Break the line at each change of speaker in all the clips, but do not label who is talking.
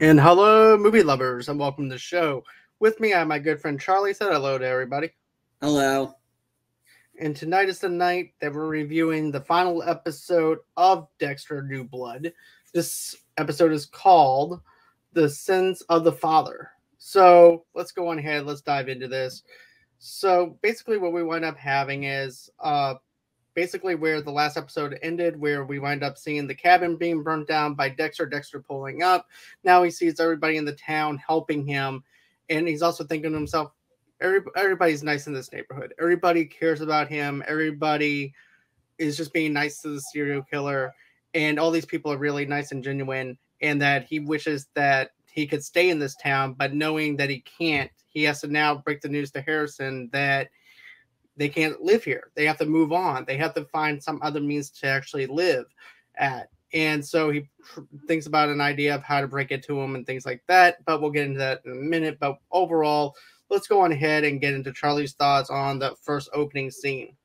And hello, movie lovers, and welcome to the show. With me, I have my good friend Charlie. Said hello to everybody.
Hello.
And tonight is the night that we're reviewing the final episode of Dexter New Blood. This episode is called The Sins of the Father. So let's go on ahead. Let's dive into this. So basically what we wind up having is basically where the last episode ended, where we wind up seeing the cabin being burnt down by Dexter pulling up. Now he sees everybody in the town helping him, and he's also thinking to himself, everybody's nice in this neighborhood. Everybody cares about him. Everybody is just being nice to the serial killer, and all these people are really nice and genuine, and that he wishes that he could stay in this town, but knowing that he can't, he has to now break the news to Harrison that they can't live here. They have to move on. They have to find some other means to actually live at. And so he thinks about an idea of how to break it to him and things like that. But we'll get into that in a minute. But overall, let's go on ahead and get into Charlie's thoughts on the first opening scene.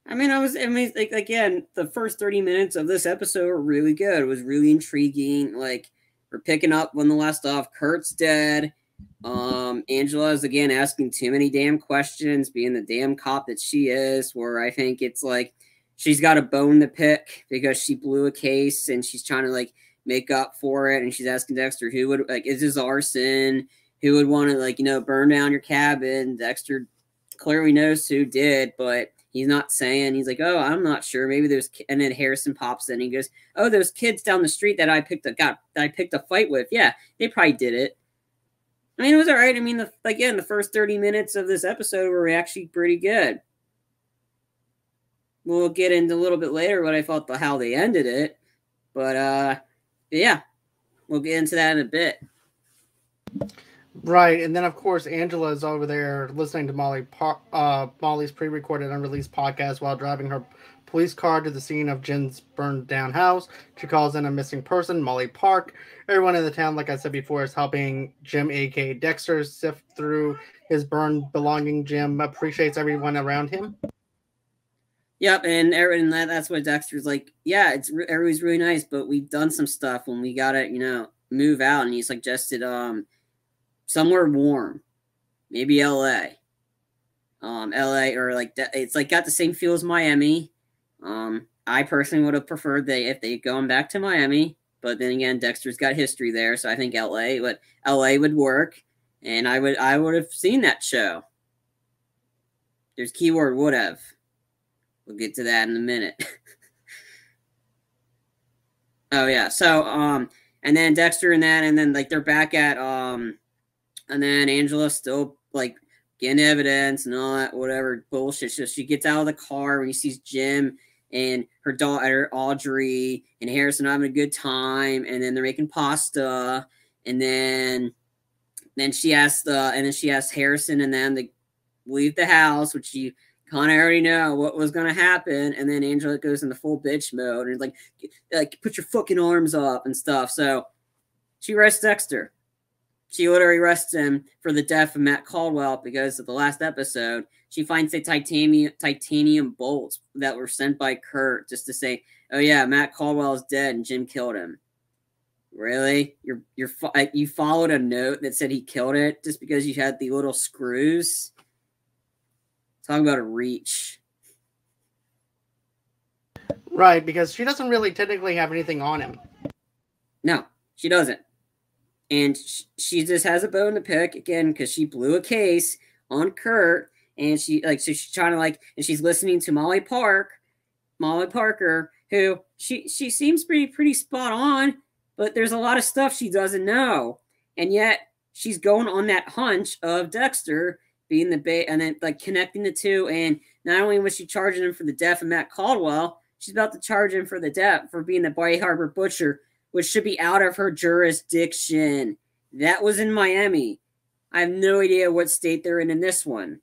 Again, the first 30 minutes of this episode were really good. It was really intriguing. Like, we're picking up when the last off. Kurt's dead. Angela's again asking too many damn questions, being the damn cop that she is, where I think it's like she's got a bone to pick because she blew a case and she's trying to like make up for it, and she's asking Dexter who would like, is this arson? Who would want to burn down your cabin? Dexter clearly knows who did, but he's not saying. He's like, oh, I'm not sure. Maybe there's, and then Harrison pops in and he goes, oh, those kids down the street that I picked a fight with. Yeah, they probably did it. I mean, it was all right. I mean, the first 30 minutes of this episode were actually pretty good. We'll get into a little bit later what I thought how they ended it. But, yeah, we'll get into that in a bit.
Right, and then, of course, Angela's over there listening to Molly's pre-recorded unreleased podcast while driving her police car to the scene of Jen's burned down house. She calls in a missing person, Molly Park. Everyone in the town, like I said before, is helping Jim, a.k.a. Dexter, sift through his burned belonging. Jim appreciates everyone around him.
Yep, and that's what Dexter's like, yeah, everybody's really nice, but we've done some stuff when we gotta, move out, and he suggested, somewhere warm, maybe LA. LA, or it's like got the same feel as Miami. I personally would have preferred if they gone back to Miami, but then again, Dexter's got history there, so I think LA would work, and I would have seen that show. There's keyword would have. We'll get to that in a minute. Oh yeah, so and then Dexter and then they're back at and then Angela's still getting evidence and all that whatever bullshit. So she gets out of the car when he sees Jim and her daughter Audrey and Harrison having a good time, and then they're making pasta, and then she asks Harrison and them to leave the house, which you kind of already know what was going to happen. And then Angela goes into full bitch mode and is like put your fucking arms up and stuff. So she arrests Dexter. She literally arrests him for the death of Matt Caldwell because of the last episode. She finds the titanium bolts that were sent by Kurt just to say, oh yeah, Matt Caldwell is dead and Jim killed him. Really? You followed a note that said he killed it just because you had the little screws? Talk about a reach.
Right, because she doesn't really technically have anything on him.
No, she doesn't. And she just has a bone to pick again because she blew a case on Kurt, and so she's trying to and she's listening to Molly Parker, who she seems pretty spot on, but there's a lot of stuff she doesn't know, and yet she's going on that hunch of Dexter being the and then connecting the two. And not only was she charging him for the death of Matt Caldwell, she's about to charge him for the death for being the Bay Harbor Butcher, which should be out of her jurisdiction. That was in Miami. I have no idea what state they're in this one.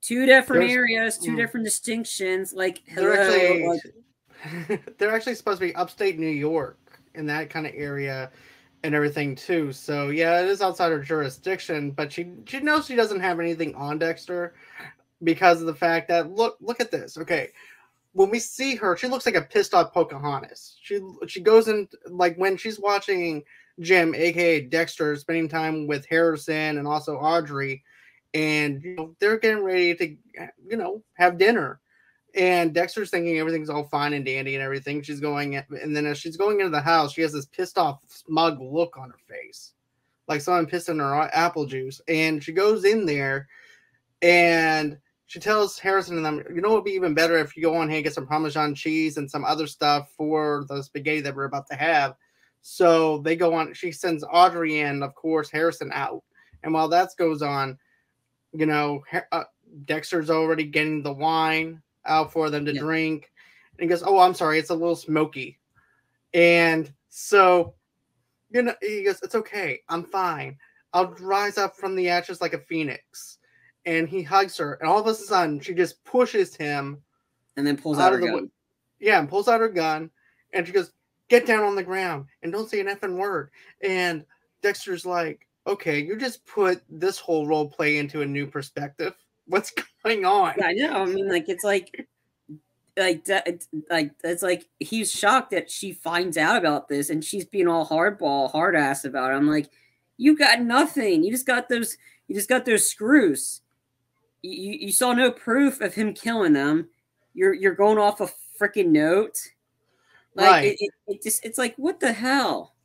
Two different areas, two different distinctions.
They're actually supposed to be upstate New York in that kind of area and everything too. So yeah, it is outside her jurisdiction, but she knows she doesn't have anything on Dexter because of the fact that look at this. Okay. When we see her, she looks like a pissed off Pocahontas. She goes in when she's watching Jim, aka Dexter, spending time with Harrison and also Audrey, and they're getting ready to have dinner. And Dexter's thinking everything's all fine and dandy and everything. She's going, and then as she's going into the house, she has this pissed off, smug look on her face, like someone pissed in her apple juice. And she goes in there, and she tells Harrison and them, it would be even better if you go on here and get some Parmesan cheese and some other stuff for the spaghetti that we're about to have. So they go on. She sends Audrey in, of course, Harrison out. And while that goes on, Dexter's already getting the wine out for them to drink. And he goes, "Oh, I'm sorry, it's a little smoky." And so, he goes, "It's okay. I'm fine. I'll rise up from the ashes like a phoenix." And he hugs her, and all of a sudden, she just pushes him.
And then pulls out her gun.
And pulls out her gun. And she goes, "Get down on the ground and don't say an effing word." And Dexter's like, "Okay, you just put this whole role play into a new perspective. What's going on?"
Yeah, I know. I mean, it's like he's shocked that she finds out about this, and she's being all hard ass about it. I'm like, you got nothing. You just got those screws. You saw no proof of him killing them. You're going off a freaking note. Like,
right.
It's like, what the hell?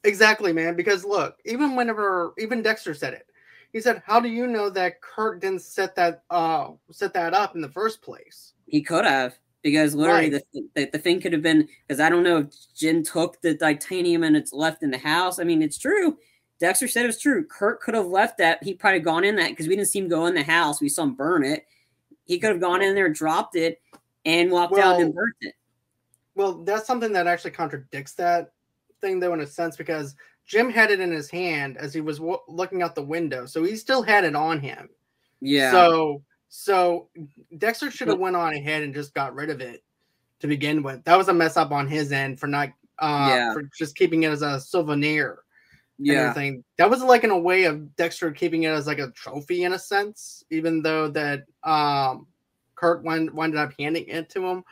Exactly, man. Because look, even Dexter said it. He said, "How do you know that Kurt didn't set that up in the first place?"
He could have, because literally the thing could have been, because I don't know if Jin took the titanium and it's left in the house. I mean, it's true. Dexter said it was true. Kurt could have left that. He probably gone in that, because we didn't see him go in the house. We saw him burn it. He could have gone in there, dropped it, and walked out and burnt it.
Well, that's something that actually contradicts that thing, though, in a sense, because Jim had it in his hand as he was looking out the window, so he still had it on him.
Yeah.
So Dexter should have went on ahead and just got rid of it to begin with. That was a mess up on his end for not for just keeping it as a souvenir.
Yeah.
Everything. That was like in a way of Dexter keeping it as like a trophy in a sense, even though that Kurt ended up handing it to him.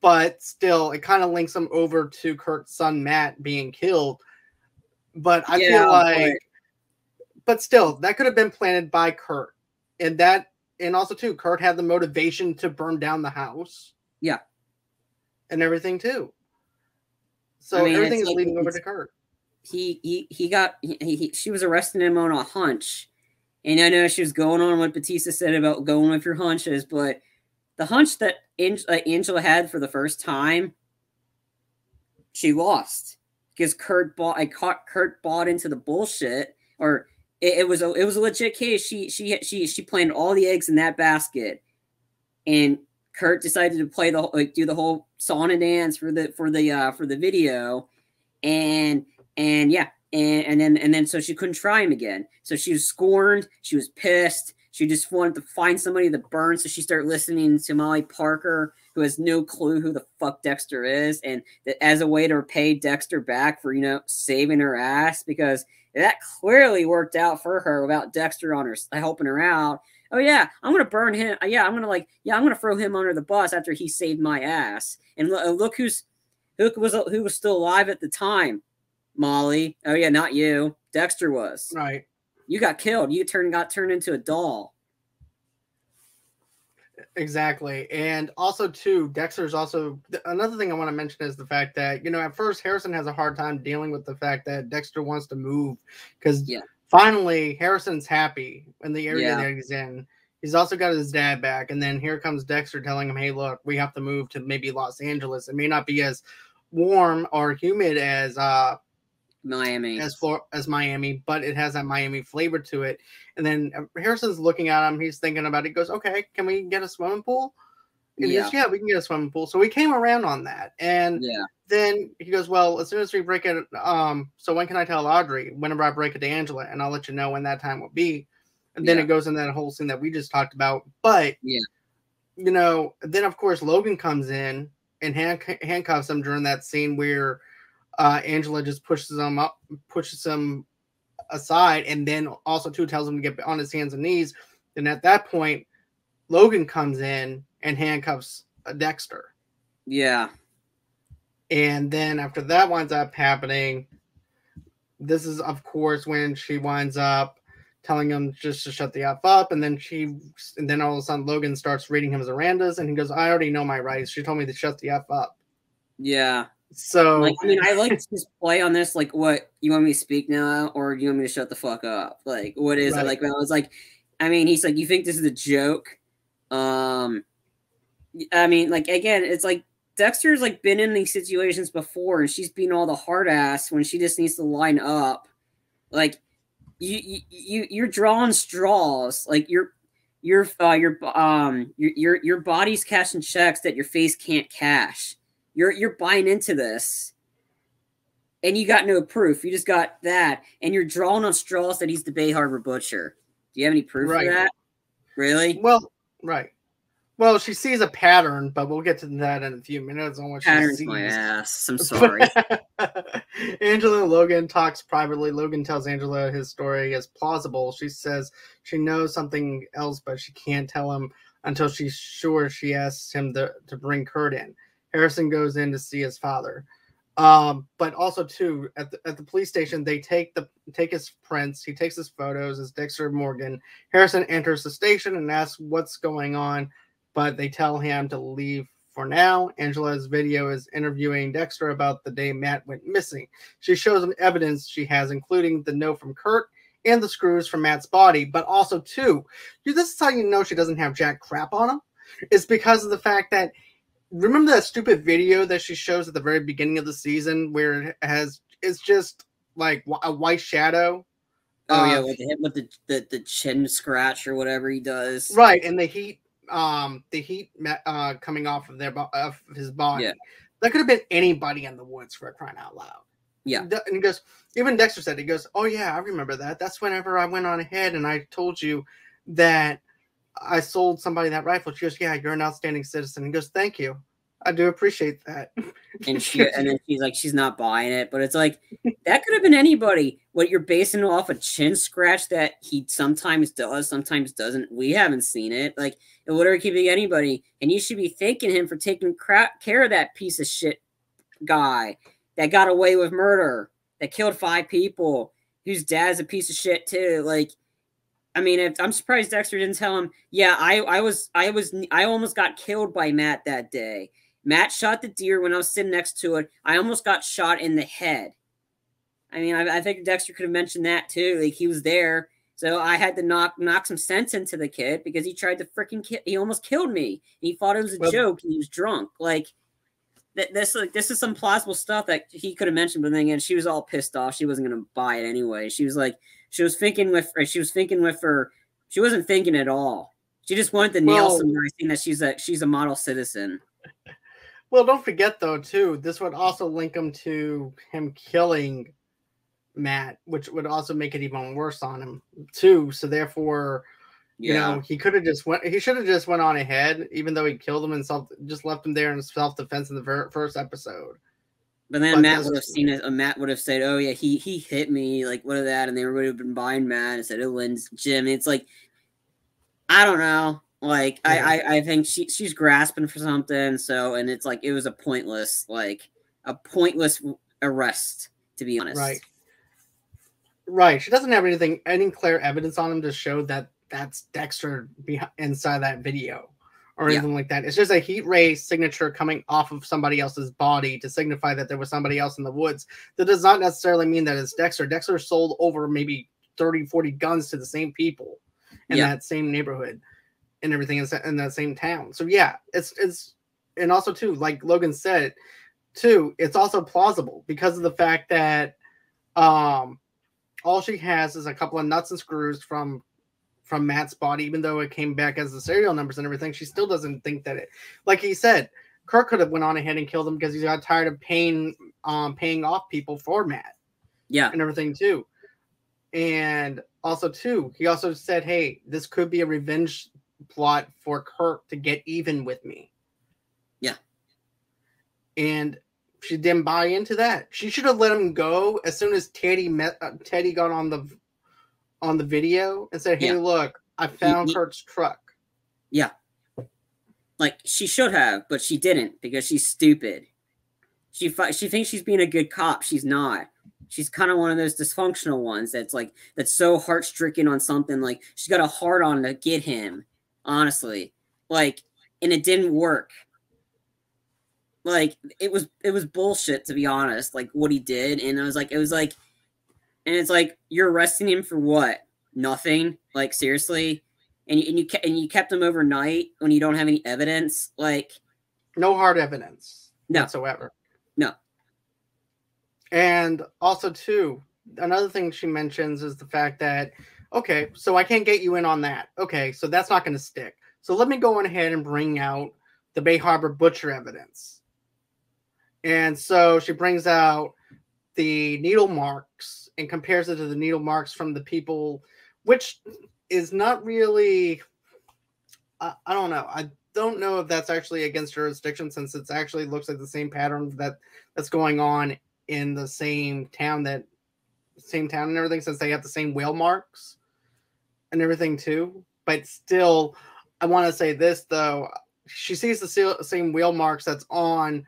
But still, it kind of links him over to Kurt's son Matt being killed. But I feel like, but still, that could have been planted by Kurt, and also too, Kurt had the motivation to burn down the house.
Yeah,
and everything too. So everything is leading over to Kurt.
She was arresting him on a hunch, and I know she was going on what Batista said about going with your hunches, but the hunch that Angela had for the first time, she lost. Because Kurt bought into the bullshit, or it was a legit case. She planted all the eggs in that basket, and Kurt decided to do the whole song and dance for the video, and then so she couldn't try him again. So she was scorned. She was pissed. She just wanted to find somebody to burn. So she started listening to Molly Parker, who has no clue who the fuck Dexter is. And as a way to repay Dexter back for, saving her ass, because that clearly worked out for her without Dexter on her, helping her out. Oh yeah, I'm going to burn him. Yeah, I'm going to throw him under the bus after he saved my ass. And look who was still alive at the time. Molly. Oh yeah, not you. Dexter was.
Right.
You got killed. You got turned into a doll.
Exactly. And also, too, Dexter's also... Another thing I want to mention is the fact that, at first, Harrison has a hard time dealing with the fact that Dexter wants to move. Because finally, Harrison's happy in the area that he's in. He's also got his dad back. And then here comes Dexter telling him, hey, look, we have to move to maybe Los Angeles. It may not be as warm or humid as...
Miami,
as Miami, but it has that Miami flavor to it. And then Harrison's looking at him. He's thinking about it. He goes, "Okay, can we get a swimming pool?" And he goes, "Yeah, we can get a swimming pool." So we came around on that. And then he goes, "Well, as soon as we break it, so when can I tell Audrey? Whenever I break it to Angela, and I'll let you know when that time will be." And then it goes in that whole scene that we just talked about. But then of course Logan comes in and handcuffs him during that scene where Angela just pushes him aside, and then also too tells him to get on his hands and knees. And at that point, Logan comes in and handcuffs Dexter.
Yeah.
And then after that winds up happening, this is, of course, when she winds up telling him just to shut the F up, and then all of a sudden Logan starts reading him Miranda's, and he goes, "I already know my rights. She told me to shut the F up."
Yeah.
So,
like, I mean, I like his play on this. Like, what, you want me to speak now, or do you want me to shut the fuck up? Like, what is it? Like, I was like, I mean, he's like, you think this is a joke? I mean, like, again, it's like Dexter's like been in these situations before, and she's been all the hard ass when she just needs to line up. Like, you're drawing straws. Like, your body's cashing checks that your face can't cash. You're buying into this, and you got no proof. You just got that, and you're drawing on straws that he's the Bay Harbor Butcher. Do you have any proof for that? Really?
Well, right. Well, she sees a pattern, but we'll get to that in a few minutes on what
Pattern's
she sees.
My ass. I'm sorry.
Angela and Logan talks privately. Logan tells Angela his story is plausible. She says she knows something else, but she can't tell him until she's sure. She asks him to bring Kurt in. Harrison goes in to see his father. But also too, at the police station, they take his prints. He takes his photos as Dexter Morgan. Harrison enters the station and asks what's going on, but they tell him to leave for now. Angela's video is interviewing Dexter about the day Matt went missing. She shows him evidence she has, including the note from Kurt and the screws from Matt's body, but also too, this is how you know she doesn't have jack crap on him. It's because of the fact that, remember that stupid video that she shows at the very beginning of the season where it's just like a white shadow?
Oh yeah, with the chin scratch or whatever he does.
Right, and the heat coming off of his body. Yeah. That could have been anybody in the woods, for crying out loud.
Yeah.
And he goes, even Dexter said, he goes, "Oh yeah, I remember that. That's whenever I went on ahead and I told you that I sold somebody that rifle." She goes, "Yeah, you're an outstanding citizen." He goes, "Thank you. I do appreciate that."
And then she's like, she's not buying it, but it's like, that could have been anybody. What, you're basing it off a chin scratch that he sometimes does, sometimes doesn't. We haven't seen it. Like, it literally could be anybody, and you should be thanking him for taking care of that piece of shit guy that got away with murder, that killed 5 people, whose dad's a piece of shit too. Like, I mean, I'm surprised Dexter didn't tell him, yeah, I almost got killed by Matt that day. Matt shot the deer when I was sitting next to it. I almost got shot in the head. I mean, I think Dexter could have mentioned that too. Like, he was there, so I had to knock some sense into the kid because he tried to freaking kill. He almost killed me. He thought it was a joke. And he was drunk. Like, this is some plausible stuff that he could have mentioned. But then again, she was all pissed off. She wasn't going to buy it anyway. She was like, she wasn't thinking at all. She just wanted to nail somebody saying that she's a model citizen.
Well, don't forget, though, too, this would also link him to him killing Matt, which would also make it even worse on him, too. So, therefore, you know, he should have just went on ahead, even though he killed him and just left him there in self-defense in the first episode.
But then Matt would have seen it. Matt would have said, "Oh, yeah, he hit me, like, what of that?" And they would have been buying Matt and said, "Oh, Lynn's Jim." It's like, I don't know. Like, I think she's grasping for something. So, and it's like, it was a pointless arrest, to be honest.
Right. She doesn't have any clear evidence on him to show that that's Dexter inside that video or anything like that. It's just a heat ray signature coming off of somebody else's body to signify that there was somebody else in the woods. That does not necessarily mean that it's Dexter. Dexter sold over maybe 30, 40 guns to the same people in that same neighborhood. And everything in that same town. So yeah, it's and also too, like Logan said too, it's also plausible because of the fact that all she has is a couple of nuts and screws from Matt's body, even though it came back as the serial numbers and everything. She still doesn't think that it, like he said, Kirk could have went on ahead and killed him because he got tired of paying off people for Matt.
Yeah.
And everything too. And also too, he also said, hey, this could be a revenge plot for Kurt to get even with me.
Yeah.
And she didn't buy into that. She should have let him go as soon as Teddy got on the video and said, "Hey, look, I found Kurt's truck."
Yeah. Like, she should have, but she didn't because she's stupid. She thinks she's being a good cop. She's not. She's kind of one of those dysfunctional ones that's like, that's so heart-stricken on something. Like, she's got a heart on to get him, honestly. Like, and it didn't work. Like, it was bullshit, to be honest, like, what he did. And and it's like, you're arresting him for what? Nothing? Like, seriously? And you kept him overnight when you don't have any evidence? Like,
no hard evidence
no.
whatsoever.
No.
And also, too, another thing she mentions is the fact that, okay, so I can't get you in on that. Okay, so that's not going to stick. So let me go on ahead and bring out the Bay Harbor butcher evidence. And so she brings out the needle marks and compares it to the needle marks from the people, which is not really, I don't know. I don't know if that's actually against jurisdiction, since it actually looks like the same pattern that's going on in the same town and everything, since they have the same whale marks and everything too. But still, I want to say this though. She sees the same whale marks that's on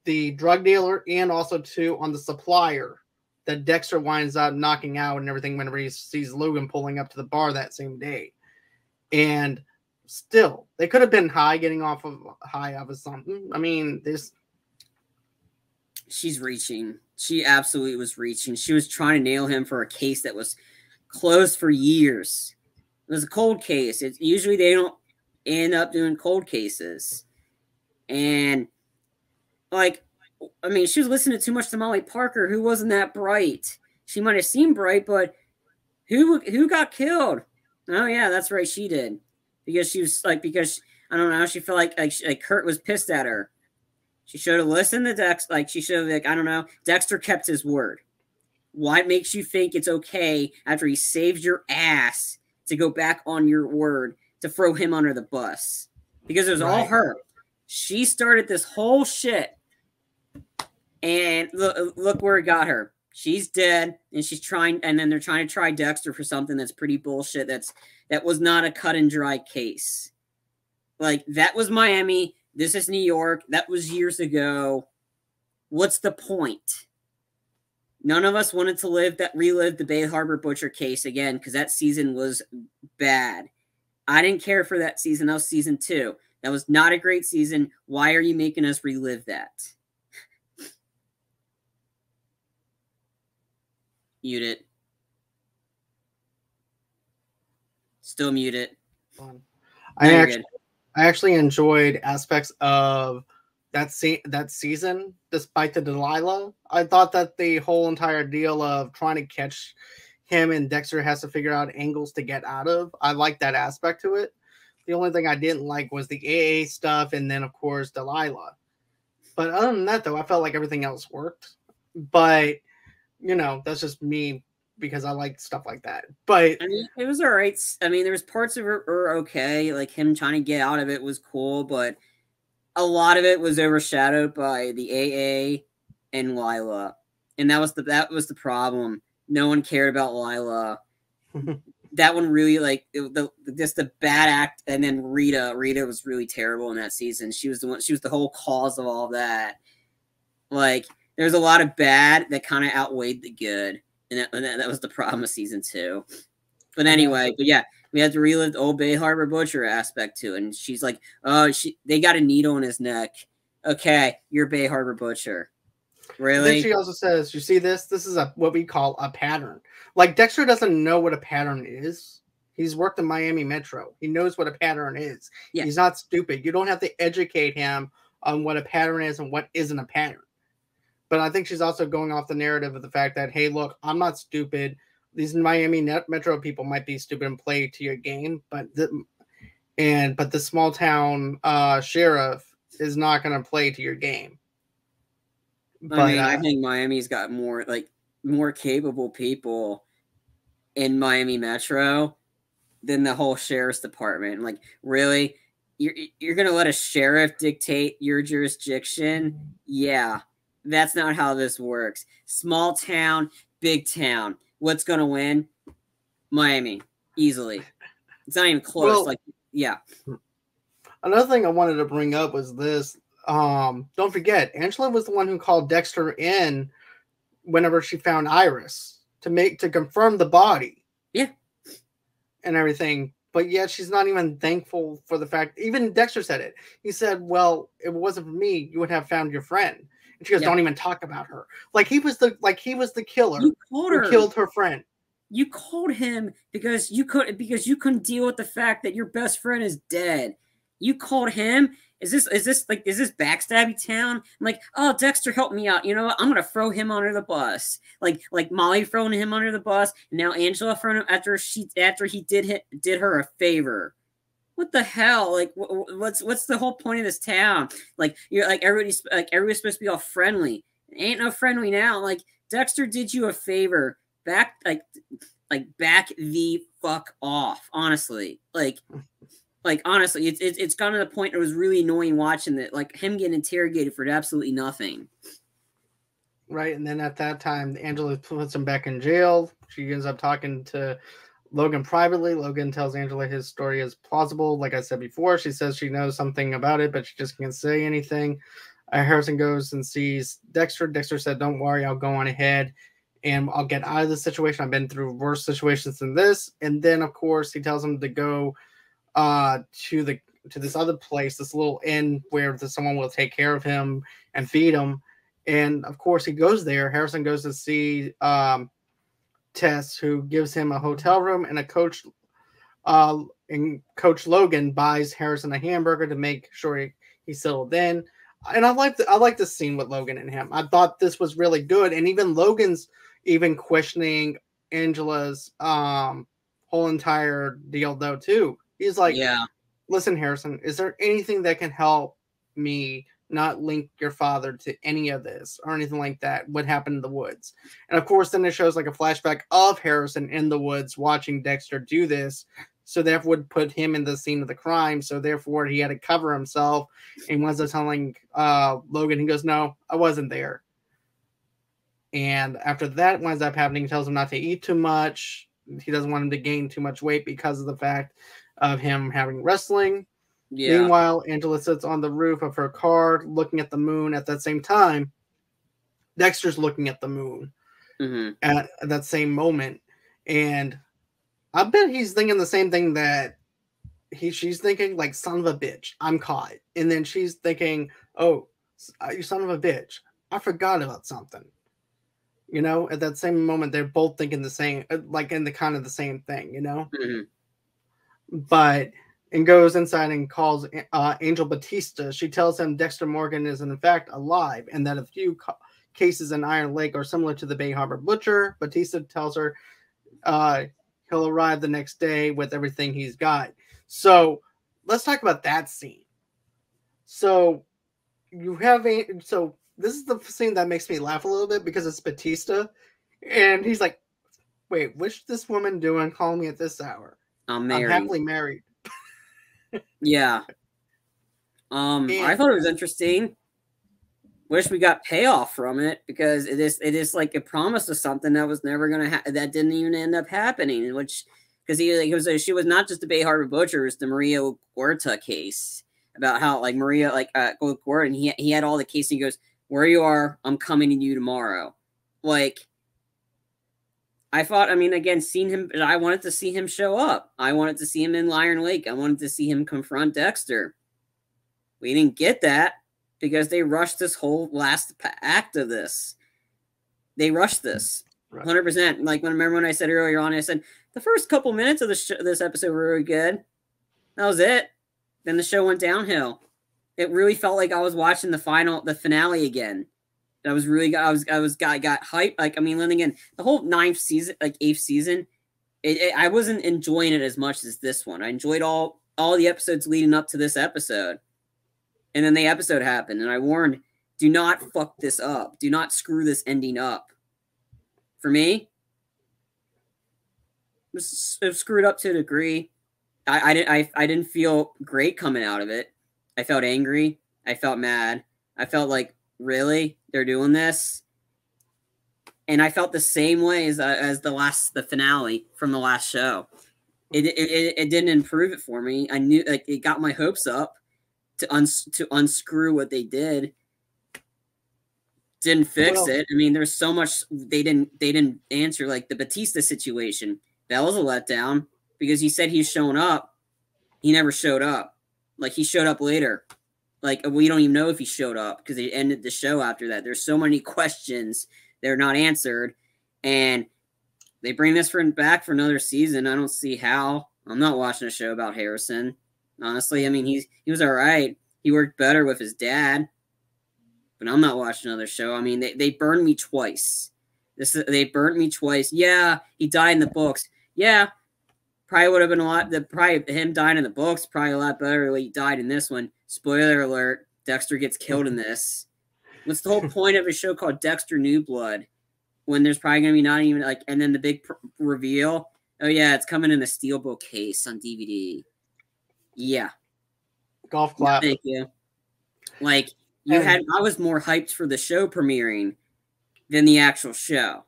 the drug dealer and also too on the supplier that Dexter winds up knocking out and everything whenever he sees Logan pulling up to the bar that same day. And still, they could have been getting off of something. I mean,
she's reaching. She absolutely was reaching. She was trying to nail him for a case that was closed for years. It was a cold case. Usually they don't end up doing cold cases. And, like, I mean, she was listening too much to Molly Parker, who wasn't that bright. She might have seemed bright, but who got killed? Oh, yeah, that's right, she did. Because she was, like, I don't know, she felt like Kurt was pissed at her. She should have listened to Dexter. Like, she should have, like, I don't know. Dexter kept his word. What makes you think it's okay after he saved your ass to go back on your word to throw him under the bus? Because it was all her. She started this whole shit. And look where it got her. She's dead, and she's trying, and then they're trying to try Dexter for something that's pretty bullshit. That was not a cut and dry case. Like, that was Miami. This is New York. That was years ago. What's the point? None of us wanted to relive the Bay Harbor Butcher case again, because that season was bad. I didn't care for that season. That was season 2. That was not a great season. Why are you making us relive that? Mute it. Still mute it.
I actually enjoyed aspects of that season, despite the Delilah. I thought that the whole entire deal of trying to catch him and Dexter has to figure out angles to get out of, I liked that aspect to it. The only thing I didn't like was the AA stuff, and then, of course, Delilah. But other than that, though, I felt like everything else worked. But, you know, that's just me, because I like stuff like that. But
I mean, it was all right. I mean, there was parts of it were okay. Like, him trying to get out of it was cool, but a lot of it was overshadowed by the AA and Lila. And that was the problem. No one cared about Lila. That one really, like, just the bad act. And then Rita was really terrible in that season. She was the whole cause of all that. Like, there's a lot of bad that kind of outweighed the good. And that was the problem of season 2. But anyway, but yeah, we had to relive the old Bay Harbor Butcher aspect to it. And she's like, oh, they got a needle in his neck. Okay, you're Bay Harbor Butcher. Really?
Then she also says, you see this? This is what we call a pattern. Like, Dexter doesn't know what a pattern is. He's worked in Miami Metro. He knows what a pattern is. Yeah. He's not stupid. You don't have to educate him on what a pattern is and what isn't a pattern. But I think she's also going off the narrative of the fact that, hey, look, I'm not stupid. These Miami Metro people might be stupid and play to your game, but the small town sheriff is not going to play to your game.
But, I mean, I think Miami's got more capable people in Miami Metro than the whole sheriff's department. Like, really, you're going to let a sheriff dictate your jurisdiction? Yeah. That's not how this works. Small town, big town. What's going to win? Miami. Easily. It's not even close. Well, like, yeah.
Another thing I wanted to bring up was this. Don't forget, Angela was the one who called Dexter in whenever she found Iris to confirm the body.
Yeah.
And everything. But yet she's not even thankful for the fact. Even Dexter said it. He said, well, if it wasn't for me, you would have found your friend. And she goes, don't even talk about her. Like he was the killer who killed her friend.
You called him because you couldn't deal with the fact that your best friend is dead. You called him. Is this backstabby town? I'm like, oh, Dexter, help me out. You know what? I'm gonna throw him under the bus. Like Molly throwing him under the bus, and now Angela throwing him after he did her a favor. What the hell? Like, what's the whole point of this town? Like, you're like everybody's supposed to be all friendly. Ain't no friendly now. Like, Dexter did you a favor. Back the fuck off. Honestly, honestly, it's gotten to the point it was really annoying watching that, like him getting interrogated for absolutely nothing.
Right, and then at that time, Angela puts him back in jail. She ends up talking to Logan privately. Logan tells Angela his story is plausible. Like I said before, she says she knows something about it, but she just can't say anything. Harrison goes and sees Dexter. Dexter said, don't worry, I'll go on ahead and I'll get out of this situation. I've been through worse situations than this. And then, of course, he tells him to go to this other place, this little inn where someone will take care of him and feed him. And, of course, he goes there. Harrison goes to see Tess, who gives him a hotel room, and Coach Logan buys Harrison a hamburger to make sure he's settled in. And I like this scene with Logan and him. I thought this was really good, and even Logan's questioning Angela's whole entire deal though too. He's like, yeah, listen, Harrison, is there anything that can help me not link your father to any of this or anything like that? What happened in the woods? And of course, then it shows like a flashback of Harrison in the woods watching Dexter do this. So that would put him in the scene of the crime. So therefore, he had to cover himself. And was telling Logan, he goes, "No, I wasn't there." And after that winds up happening, he tells him not to eat too much. He doesn't want him to gain too much weight because of the fact of him having wrestling. Yeah. Meanwhile, Angela sits on the roof of her car looking at the moon. At that same time, Dexter's looking at the moon at that same moment. And I bet he's thinking the same thing that she's thinking, like, son of a bitch, I'm caught. And then she's thinking, oh, you son of a bitch, I forgot about something. You know, at that same moment, they're both thinking the same, like in the kind of the same thing, you know? But, and goes inside and calls Angel Batista. She tells him Dexter Morgan is in fact alive and that a few cases in Iron Lake are similar to the Bay Harbor Butcher. Batista tells her he'll arrive the next day with everything he's got. So let's talk about that scene. So you have this is the scene that makes me laugh a little bit because it's Batista. And he's like, wait, what's this woman doing calling me at this hour? I'm happily married.
Yeah. I thought it was interesting. Wish we got payoff from it because it is like it promised us something that was never going to that didn't even end up happening. Which because she was not just the Bay Harbor Butcher, it was the Maria Huerta case about how like Maria Huerta and he had all the case and he goes, where you are, I'm coming to you tomorrow. Like, I thought, I mean, again, seeing him, I wanted to see him show up. I wanted to see him in Iron Lake. I wanted to see him confront Dexter. We didn't get that because they rushed this whole last act of this. They rushed this 100%. Like, remember when I said earlier on, I said, the first couple minutes of this episode were really good. That was it. Then the show went downhill. It really felt like I was watching the finale again. I was really, got hyped. Like, I mean, then again, the whole 8th season, I wasn't enjoying it as much as this one. I enjoyed all the episodes leading up to this episode. And then the episode happened, and I warned, do not fuck this up. Do not screw this ending up. For me, it was screwed up to a degree. I didn't feel great coming out of it. I felt angry. I felt mad. I felt like, really? They're doing this? And I felt the same way as the finale from the last show. It didn't improve it for me. I knew, like, it got my hopes up to unscrew what they did. didn't fix it. I mean, there's so much they didn't answer, like the Batista situation. That was a letdown because he said he's showing up. He never showed up. Like, he showed up later. Like, we don't even know if he showed up because they ended the show after that. There's so many questions that are not answered, and they bring this back for another season. I don't see how. I'm not watching a show about Harrison. Honestly, I mean, he was all right. He worked better with his dad, but I'm not watching another show. I mean, they burned me twice. They burnt me twice. Yeah, he died in the books. Yeah, probably would have been a lot. Probably him dying in the books probably a lot better than he died in this one. Spoiler alert: Dexter gets killed in this. What's the whole point of a show called Dexter New Blood when there's probably gonna be not even like, and then the big reveal? Oh yeah, it's coming in a steelbook case on DVD. Yeah,
golf clap.
Thank you. Like, I was more hyped for the show premiering than the actual show.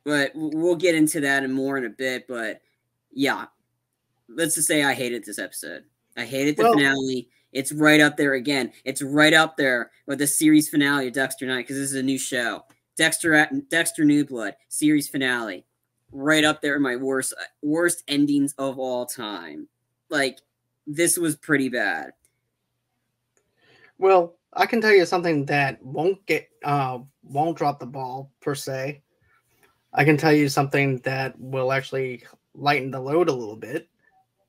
But we'll get into that and more in a bit. But yeah, let's just say I hated this episode. I hated the finale. It's right up there again. It's right up there with the series finale of Dexter Night because this is a new show. Dexter New Blood series finale, right up there in my worst endings of all time. Like, this was pretty bad.
Well, I can tell you something that won't drop the ball per se. I can tell you something that will actually lighten the load a little bit.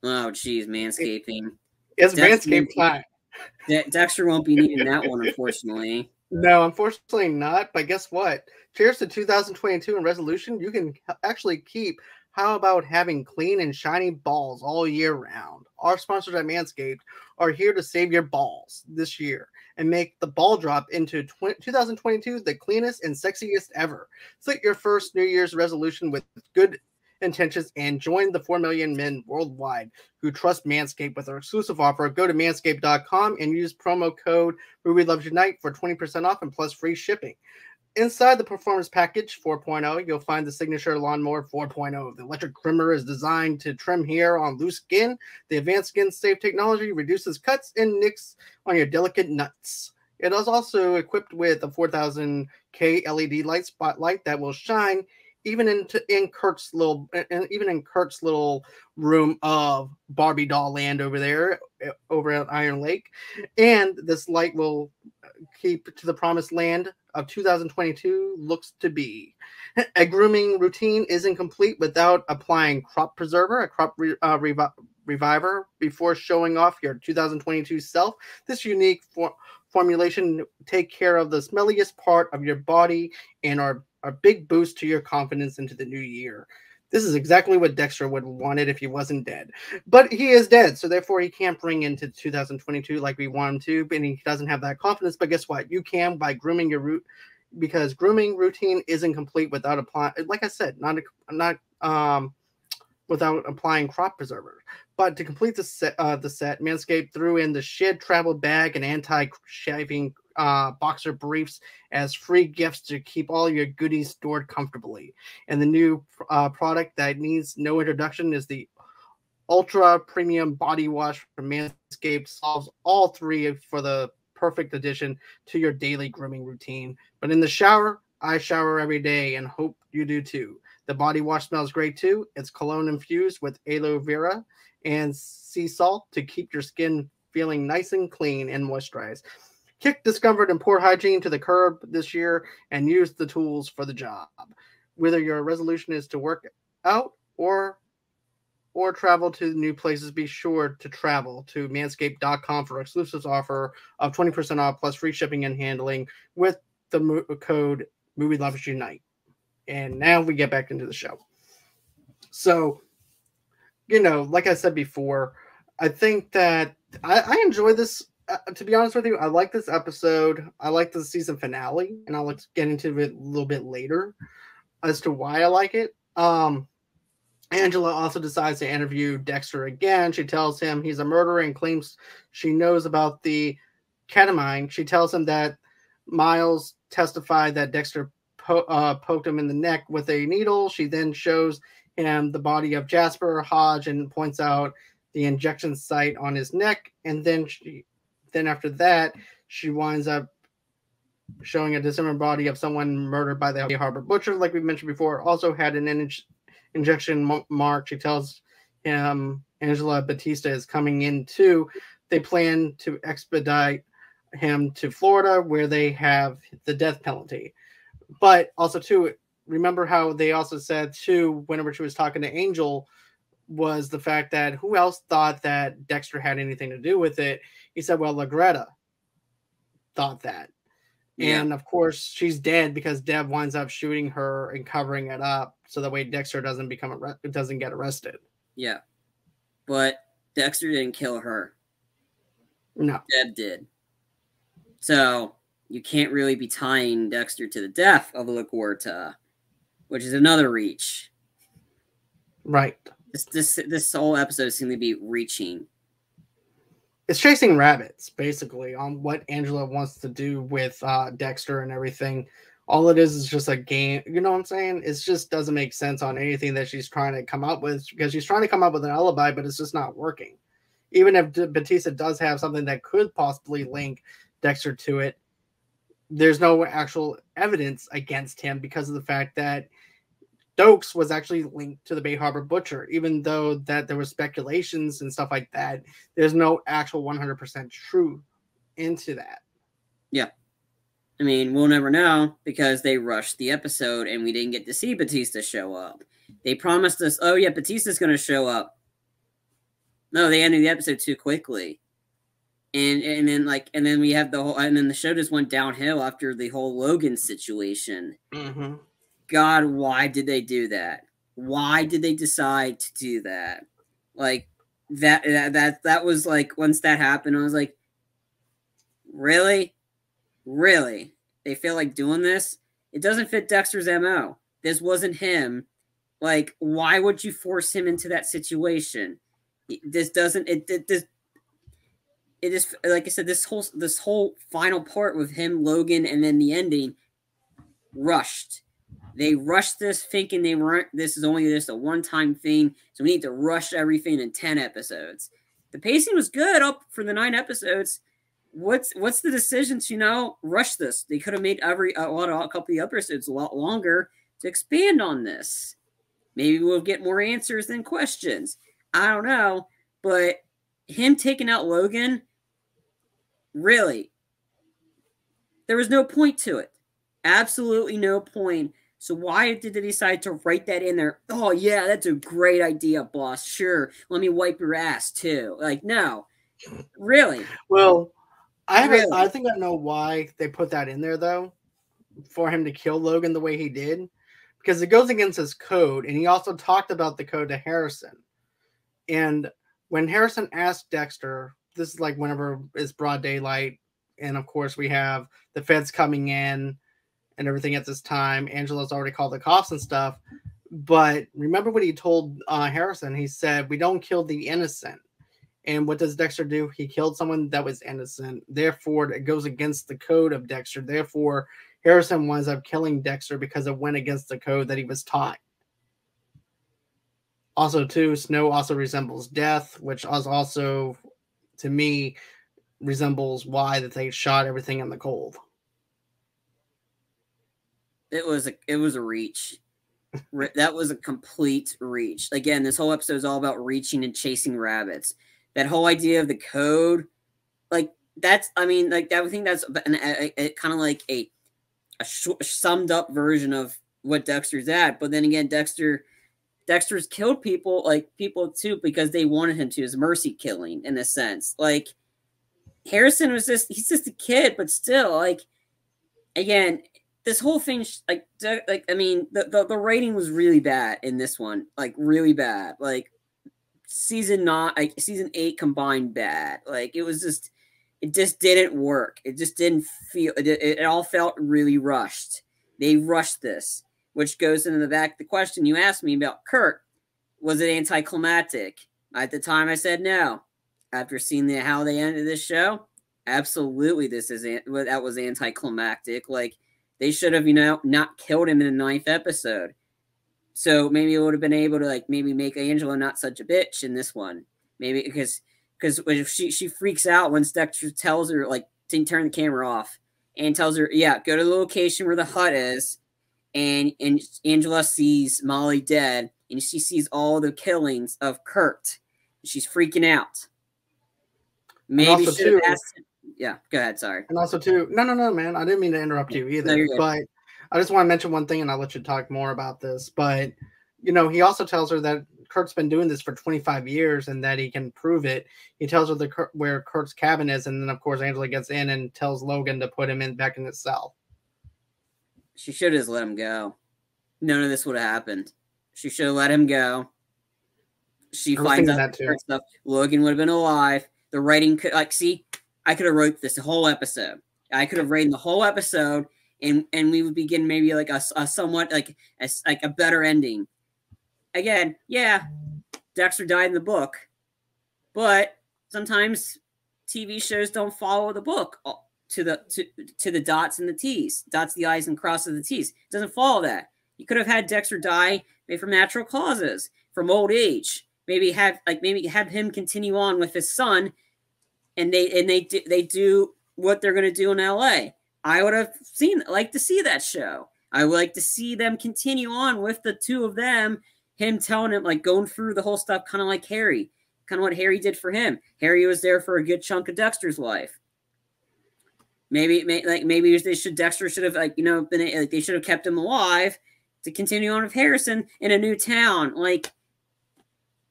Oh, geez, manscaping.
It's Manscaped time.
Dexter won't be needing that one, unfortunately.
No, unfortunately not. But guess what? Cheers to 2022 and resolution. You can actually keep. How about having clean and shiny balls all year round? Our sponsors at Manscaped are here to save your balls this year and make the ball drop into 2022 the cleanest and sexiest ever. Set your first New Year's resolution with good intentions and join the 4 million men worldwide who trust Manscaped with our exclusive offer. Go to manscaped.com and use promo code RubyLovesUnite for 20% off and plus free shipping. Inside the Performance Package 4.0, you'll find the Signature Lawnmower 4.0. The electric trimmer is designed to trim hair on loose skin. The advanced skin-safe technology reduces cuts and nicks on your delicate nuts. It is also equipped with a 4000K LED light spotlight that will shine even in Kurt's little room of Barbie doll land over there, over at Iron Lake. And this light will keep to the promised land of 2022 looks to be. A grooming routine isn't complete without applying crop preserver, a crop reviver before showing off your 2022 self. This unique formulation take care of the smelliest part of your body and are a big boost to your confidence into the new year. This is exactly what Dexter would have wanted if he wasn't dead. But he is dead, so therefore he can't bring into 2022 like we want him to, and he doesn't have that confidence. But guess what? You can by grooming your root, because grooming routine isn't complete without applying, like I said, not without applying crop preserver. But to complete the set, Manscaped threw in the shed travel bag and anti-shaving boxer briefs as free gifts to keep all your goodies stored comfortably. And the new product that needs no introduction is the Ultra Premium Body Wash from Manscaped. Solves all three for the perfect addition to your daily grooming routine. But in the shower, I shower every day and hope you do too. The body wash smells great too. It's cologne infused with aloe vera and sea salt to keep your skin feeling nice and clean and moisturized. Kick discomfort and poor hygiene to the curb this year and use the tools for the job. Whether your resolution is to work out or travel to new places, be sure to travel to manscaped.com for exclusive offer of 20% off plus free shipping and handling with the code RubyLovesUnite. And now we get back into the show. So, like I said before, I think that I enjoy this. To be honest with you, I like this episode. I like the season finale, and I'll get into it a little bit later as to why I like it. Angela also decides to interview Dexter again. She tells him he's a murderer and claims she knows about the ketamine. She tells him that Miles testified that Dexter poked him in the neck with a needle. She then shows him the body of Jasper Hodge and points out the injection site on his neck. And then after that, she winds up showing a dismembered body of someone murdered by the Harbor Butcher, like we mentioned before, also had an injection mark. She tells him Angela Batista is coming in too. They plan to expedite him to Florida, where they have the death penalty. But also, too, remember how they also said, too, whenever she was talking to Angel, was the fact that who else thought that Dexter had anything to do with it? He said, well, LaGreta thought that. Yeah. And, of course, she's dead because Deb winds up shooting her and covering it up so that way Dexter doesn't get arrested.
Yeah. But Dexter didn't kill her.
No.
Deb did. So you can't really be tying Dexter to the death of LaGuerta, which is another reach.
Right.
This whole episode seems to be reaching.
It's chasing rabbits, basically, on what Angela wants to do with Dexter and everything. All it is just a game. You know what I'm saying? It just doesn't make sense on anything that she's trying to come up with, because she's trying to come up with an alibi, but it's just not working. Even if Batista does have something that could possibly link Dexter to it, there's no actual evidence against him because of the fact that Stokes was actually linked to the Bay Harbor Butcher, even though that there were speculations and stuff like that. There's no actual 100% truth into that.
Yeah. I mean, we'll never know because they rushed the episode and we didn't get to see Batista show up. They promised us, oh yeah, Batista's going to show up. No, they ended the episode too quickly. And then we have and then the show just went downhill after the whole Logan situation.
Mm-hmm.
God, why did they do that? Why did they decide to do that? Like that was like, once that happened, I was like, really? They feel like doing this? It doesn't fit Dexter's MO. This wasn't him. Like, why would you force him into that situation? This doesn't, it is, like I said, this whole final part with him, Logan, and then the ending, rushed. They rushed this thinking this is only just a one-time thing, so we need to rush everything in 10 episodes. The pacing was good up for the 9 episodes. What's the decision to, rush this? They could have made a couple of episodes a lot longer to expand on this. Maybe we'll get more answers than questions. I don't know, but him taking out Logan, really, there was no point to it. Absolutely no point. So why did they decide to write that in there? Oh, yeah, that's a great idea, boss. Sure, let me wipe your ass, too. Like, no. Really?
Well, I think I know why they put that in there, though, for him to kill Logan the way he did. Because it goes against his code, and he also talked about the code to Harrison. And when Harrison asked Dexter, this is like whenever it's broad daylight, and of course we have the feds coming in and everything at this time. Angela's already called the cops and stuff. But remember what he told Harrison? He said, we don't kill the innocent. And what does Dexter do? He killed someone that was innocent. Therefore, it goes against the code of Dexter. Therefore, Harrison winds up killing Dexter because it went against the code that he was taught. Also, too, Snow also resembles death, which is also, to me, resembles why that they shot everything in the cold.
It was a reach. That was a complete reach. Again, this whole episode is all about reaching and chasing rabbits. That whole idea of the code, like that's, I mean, like that. I think that's kind of like a summed up version of what Dexter's at. But then again, Dexter's killed people too because they wanted him to. His mercy killing in a sense. Like Harrison he's just a kid, but still, like, again, this whole thing, I mean, the rating was really bad in this one, like really bad. Like season 8 combined bad. Like it just didn't work. It just didn't feel. It all felt really rushed. They rushed this, which goes into the question you asked me about Kurt. Was it anticlimactic? At the time, I said no. After seeing how they ended this show, absolutely, that was anticlimactic. Like they should have, not killed him in the 9th episode. So maybe it would have been able to maybe make Angela not such a bitch in this one. Maybe because if she freaks out once Dexter tells her to turn the camera off, and tells her, yeah, go to the location where the hut is. And Angela sees Molly dead, and she sees all the killings of Kurt. She's freaking out. Maybe should have asked him. Yeah, go ahead. Sorry.
And also, too, no, man. I didn't mean to interrupt you either.
No,
but I just want to mention one thing, and I'll let you talk more about this. But, you know, he also tells her that Kurt's been doing this for 25 years and that he can prove it. He tells her where Kurt's cabin is, and then, of course, Angela gets in and tells Logan to put him back in his cell.
She should have just let him go. None of this would have happened. She should have let him go. She finds out that stuff. Logan would have been alive. The writing could, like, see, I could have wrote this whole episode. I could have written the whole episode, and we would begin maybe like a somewhat like a better ending. Again, yeah, Dexter died in the book, but sometimes TV shows don't follow the book to the dots and the T's, dots the I's and crosses the T's. It doesn't follow that. You could have had Dexter die maybe from natural causes, from old age. Maybe have him continue on with his son, and they do what they're going to do in LA. I would have liked to see that show. I would like to see them continue on with the two of them, him telling him, like, going through the whole stuff, kind of like Harry, kind of what Harry did for him. Harry was there for a good chunk of Dexter's life. Maybe Dexter should have, like, you know, been like, they should have kept him alive to continue on with Harrison in a new town. Like,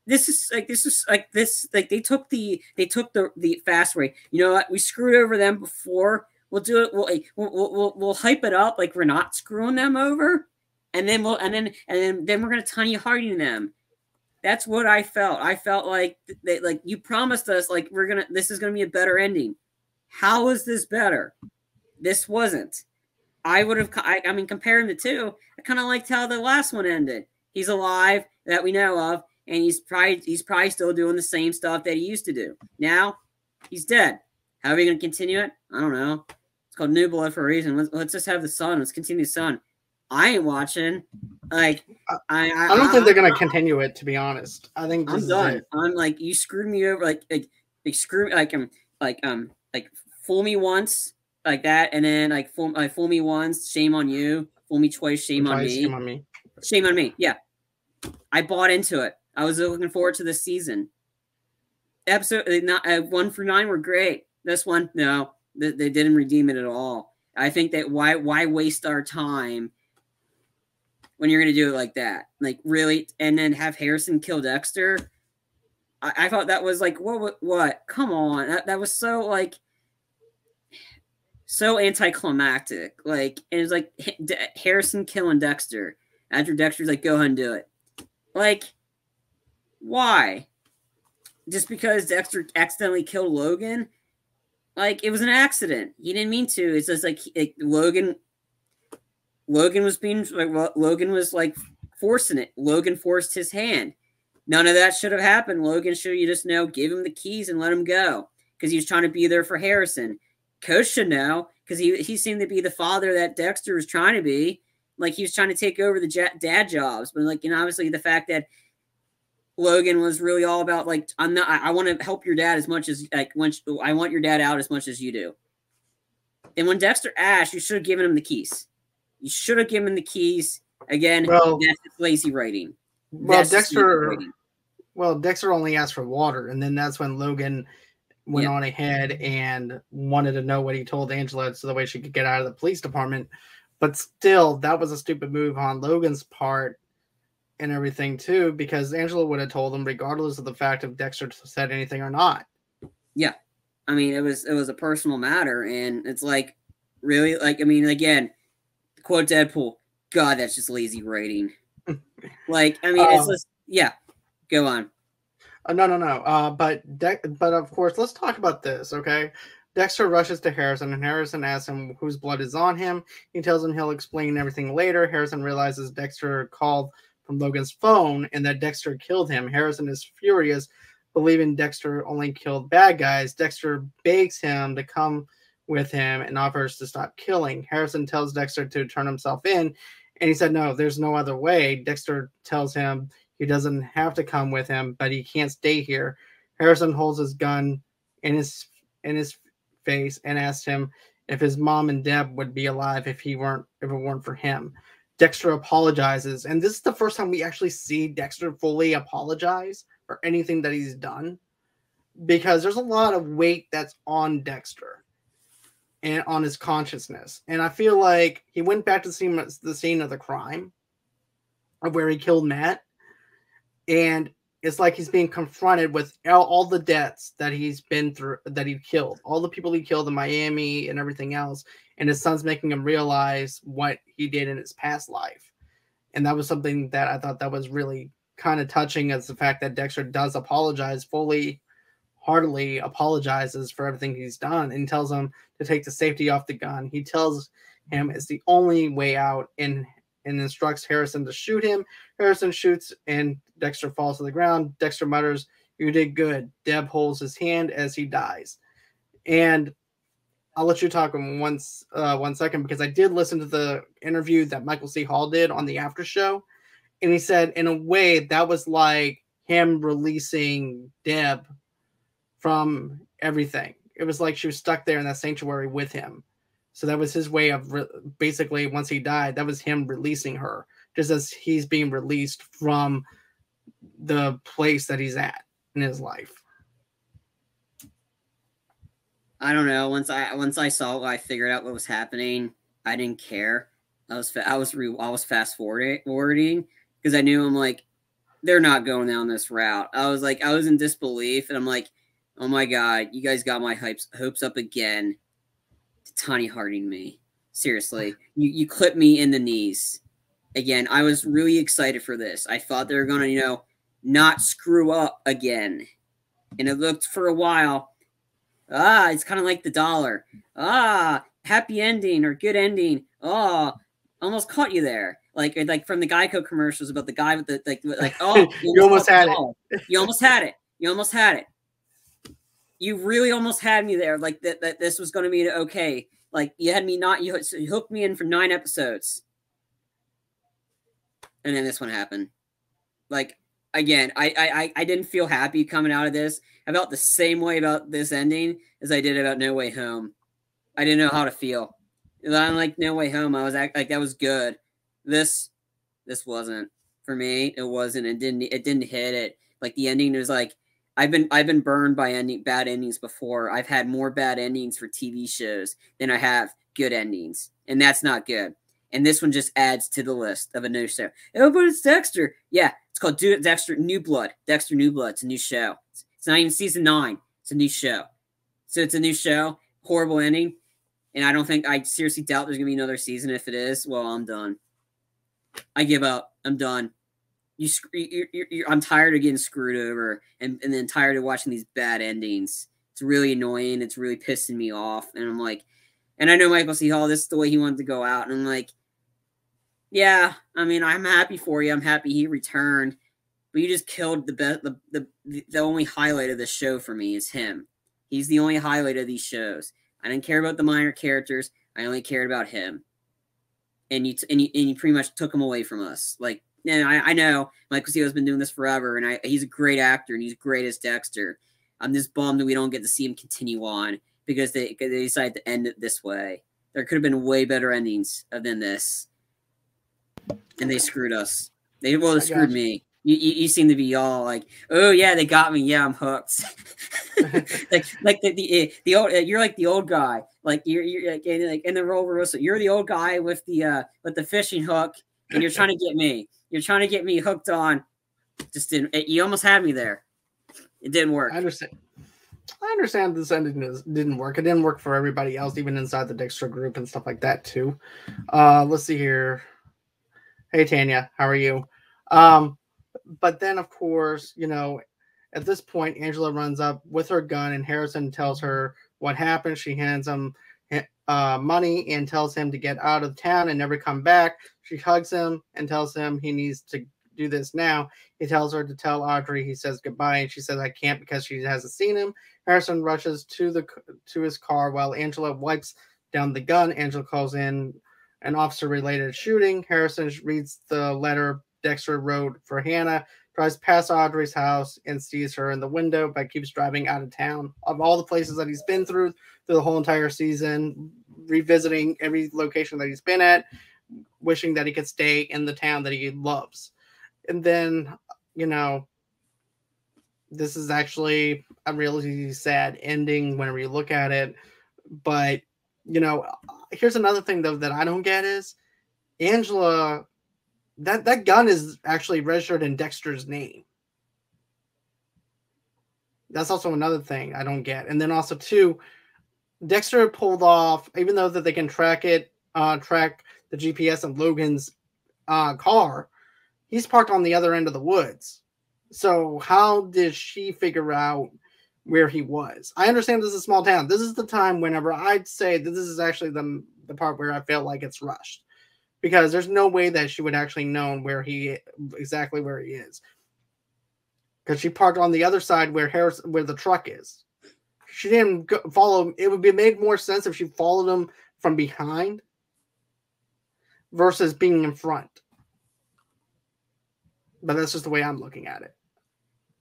they took the fast way. You know what? We screwed over them before. We'll do it. We'll hype it up like we're not screwing them over, and then we're gonna Tanya Harding them. That's what I felt. I felt like you promised us, like, this is gonna be a better ending. How is this better? This wasn't. I mean, comparing the two, I kind of liked how the last one ended. He's alive, that we know of, and he's probably still doing the same stuff that he used to do. Now, he's dead. How are we going to continue it? I don't know. It's called New Blood for a reason. Let's just have the sun. Let's continue the sun. I ain't watching. Like, I
don't think they're going to continue it, to be honest. I think
I'm done. I'm like, you screwed me over. Like screw, like fool me once, like that, and then fool me once, shame on you. Fool me twice, shame on me.
Shame on me.
Shame on me. Yeah, I bought into it. I was looking forward to this season. Episode 1 through 9 were great. This one, no, they didn't redeem it at all. I think that why waste our time when you're going to do it like that? Like, really, and then have Harrison kill Dexter. I thought that was like, what? Come on, that was so, like, so anticlimactic. Like, and it's like Harrison killing Dexter after Dexter's like, go ahead and do it. Like, why? Just because Dexter accidentally killed Logan? Like, it was an accident. He didn't mean to. It's just like Logan was like forcing it. Logan forced his hand. None of that should have happened. Logan should have just give him the keys and let him go, because he was trying to be there for Harrison. Coach should know, because he seemed to be the father that Dexter was trying to be. Like, he was trying to take over the dad jobs, but, like, obviously the fact that Logan was really all about, like, I want to help your dad as much as, like, I want your dad out as much as you do. And when Dexter asked, you should have given him the keys. You should have given him the keys. Again, that's lazy writing.
Dexter only asked for water, and then that's when Logan went on ahead and wanted to know what he told Angela so the way she could get out of the police department. But still, that was a stupid move on Logan's part and everything too, because Angela would have told him regardless of the fact if Dexter said anything or not. Yeah.
I mean, it was a personal matter, and it's like, really, like, I mean, again, quote Deadpool, God, that's just lazy writing. Like, I mean, it's just, go on.
No. But of course, let's talk about this, okay? Dexter rushes to Harrison, and Harrison asks him whose blood is on him. He tells him he'll explain everything later. Harrison realizes Dexter called from Logan's phone and that Dexter killed him. Harrison is furious, believing Dexter only killed bad guys. Dexter begs him to come with him and offers to stop killing. Harrison tells Dexter to turn himself in, and he said, no, there's no other way. Dexter tells him he doesn't have to come with him, but he can't stay here. Harrison holds his gun in his face and asks him if his mom and Deb would be alive if it weren't for him. Dexter apologizes, and this is the first time we actually see Dexter fully apologize for anything that he's done, because there's a lot of weight that's on Dexter and on his consciousness. And I feel like he went back to the scene of the crime of where he killed Matt, and it's like he's being confronted with all the deaths that he's been through, that he killed, all the people he killed in Miami and everything else. And his son's making him realize what he did in his past life. And that was something that I thought that was really kind of touching, as the fact that Dexter does apologize fully, heartily apologizes for everything he's done, and tells him to take the safety off the gun. He tells him it's the only way out, and instructs Harrison to shoot him. Harrison shoots and Dexter falls to the ground. Dexter mutters, "You did good." Deb holds his hand as he dies. And I'll let you talk in one second, because I did listen to the interview that Michael C. Hall did on the after show. And he said, in a way, that was like him releasing Deb from everything. It was like she was stuck there in that sanctuary with him. So that was his way of basically, once he died, that was him releasing her, just as he's being released from the place that he's at in his life.
I don't know. Once I saw it, I figured out what was happening. I didn't care. I was fast forwarding because I knew, I'm like, they're not going down this route. I was in disbelief, and I'm like, oh my God, you guys got my hopes up again. Tiny hearting me. Seriously, you clipped me in the knees again. I was really excited for this. I thought they were gonna, not screw up again, and it looked for a while. It's kind of like the dollar. Happy ending or good ending. Almost caught you there. Like from the Geico commercials about the guy with
you almost had it.
You almost had it. You almost had it. You really almost had me there. Like that this was going to be okay. Like you had me you hooked me in for 9 episodes. And then this one happened. Like, again, I didn't feel happy coming out of this. I felt the same way about this ending as I did about No Way Home. I didn't know how to feel. Unlike No Way Home, I was like that was good. This wasn't for me. It wasn't. It didn't hit it. Like the ending was like, I've been burned by bad endings before. I've had more bad endings for TV shows than I have good endings, and that's not good. And this one just adds to the list of a new show. Oh, but it's Dexter. Yeah, it's called Dexter New Blood. Dexter New Blood. It's a new show. It's not even season 9. It's a new show. So it's a new show. Horrible ending. And I seriously doubt there's going to be another season. If it is, well, I'm done. I give up. I'm done. I'm tired of getting screwed over and then tired of watching these bad endings. It's really annoying. It's really pissing me off. And I'm like, and I know Michael C. Hall, this is the way he wanted to go out. And I'm like, yeah, I mean, I'm happy for you. I'm happy he returned. But you just killed the only highlight of the show for me is him. He's the only highlight of these shows. I didn't care about the minor characters. I only cared about him. And you pretty much took him away from us. Like, and I know Michael C. has been doing this forever, and he's a great actor, and he's great as Dexter. I'm just bummed that we don't get to see him continue on because they decided to end it this way. There could have been way better endings than this, and they screwed us. They screwed me. You seem to be all like, oh yeah, they got me. Yeah, I'm hooked. like the old, you're like the old guy. Like you're like in the role reversal. You're the old guy with the fishing hook, and you're trying to get me. You're trying to get me hooked on. Just didn't. You almost had me there. It didn't work.
I understand this ending didn't work. It didn't work for everybody else, even inside the Dexter group and stuff like that too. Let's see here. Hey Tanya, how are you? But then of course, at this point, Angela runs up with her gun, and Harrison tells her what happened. She hands him money and tells him to get out of town and never come back. She hugs him and tells him he needs to do this now. He tells her to tell Audrey he says goodbye, and she says I can't because she hasn't seen him. Harrison rushes to his car while Angela wipes down the gun. Angela calls in an officer-related shooting. Harrison reads the letter Dexter wrote for Hannah, drives past Audrey's house and sees her in the window, but keeps driving out of town. Of all the places that he's been through the whole entire season, revisiting every location that he's been at, wishing that he could stay in the town that he loves. And then, you know, this is actually a really sad ending whenever you look at it. But, you know, here's another thing, though, that I don't get is Angela, that gun is actually registered in Dexter's name. That's also another thing I don't get. And then also, too, Dexter pulled off, even though that they can track the GPS of Logan's car, he's parked on the other end of the woods. So how did she figure out where he was? I understand this is a small town. This is the time whenever I'd say that this is actually the part where I feel like it's rushed. Because there's no way that she would actually know exactly where he is. Because she parked on the other side where the truck is. She didn't follow him. It would be made more sense if she followed him from behind versus being in front. But that's just the way I'm looking at it.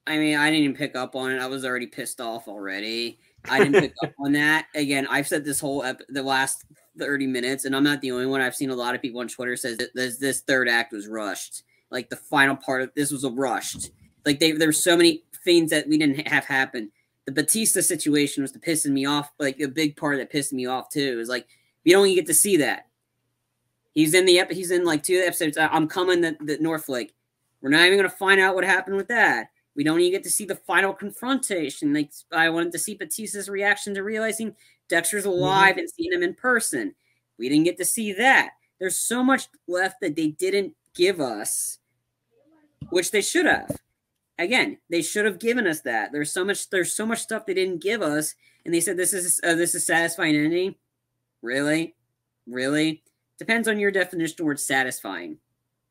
I mean, I didn't even pick up on it. I was already pissed off already. I didn't pick up on that. Again, I've said this whole the last 30 minutes, and I'm not the only one. I've seen a lot of people on Twitter says that this third act was rushed. Like, the final part of this was rushed. Like, there's so many things that we didn't have happen. The Batista situation was pissing me off. Like, a big part that pissed me off, too, is like, we don't even get to see that. He's in like 2 episodes. I'm coming to Norfolk. We're not even going to find out what happened with that. We don't even get to see the final confrontation. Like, I wanted to see Batista's reaction to realizing Dexter's alive and seeing him in person. We didn't get to see that. There's so much left that they didn't give us, which they should have. Again, they should have given us that. There's so much stuff they didn't give us, and they said this is satisfying ending. Really? Depends on your definition of word satisfying.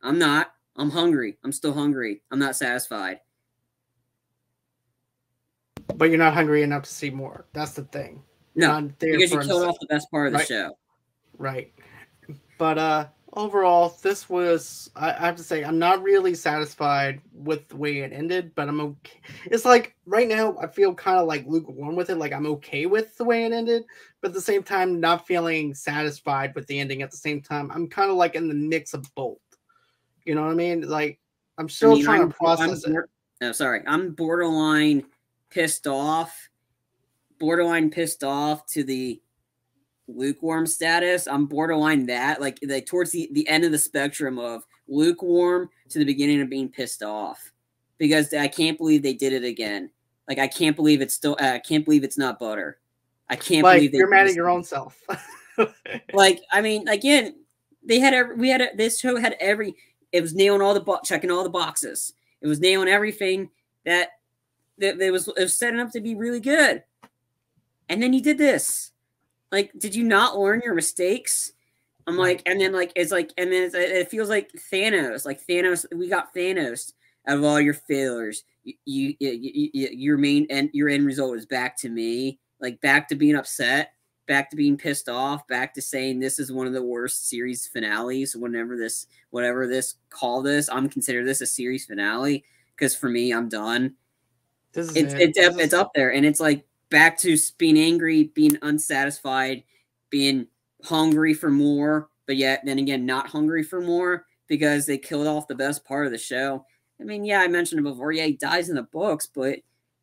I'm not. I'm hungry. I'm still hungry. I'm not satisfied.
But you're not hungry enough to see more. That's the thing.
No, because you killed off the best part of the show.
Right. But overall, this was, I have to say, I'm not really satisfied with the way it ended, but I'm okay. It's like, right now, I feel kind of like lukewarm with it. Like, I'm okay with the way it ended, but at the same time, not feeling satisfied with the ending at the same time. I'm kind of like in the mix of both. You know what I mean? Like, I'm still trying to process it.
No, sorry. I'm borderline pissed off to the lukewarm status. I'm borderline that, like towards the end of the spectrum of lukewarm to the beginning of being pissed off, because I can't believe they did it again. Like, I can't believe it's not butter. I can't believe
you're mad at your own self.
Like, I mean, again, this show had it was nailing checking all the boxes. It was nailing everything that it was setting up to be really good. And then you did this. Like, did you not learn your mistakes? I'm like, and then it feels like Thanos. Like, Thanos, we got Thanos out of all your failures. Your end result is back to me. Like, back to being upset, back to being pissed off, back to saying this is one of the worst series finales. Whatever this call this, I'm consider this a series finale, because for me, I'm done. It's up there, and it's like back to being angry, being unsatisfied, being hungry for more, but yet then again not hungry for more because they killed off the best part of the show. I mean, yeah, I mentioned it before. Yeah, he dies in the books, but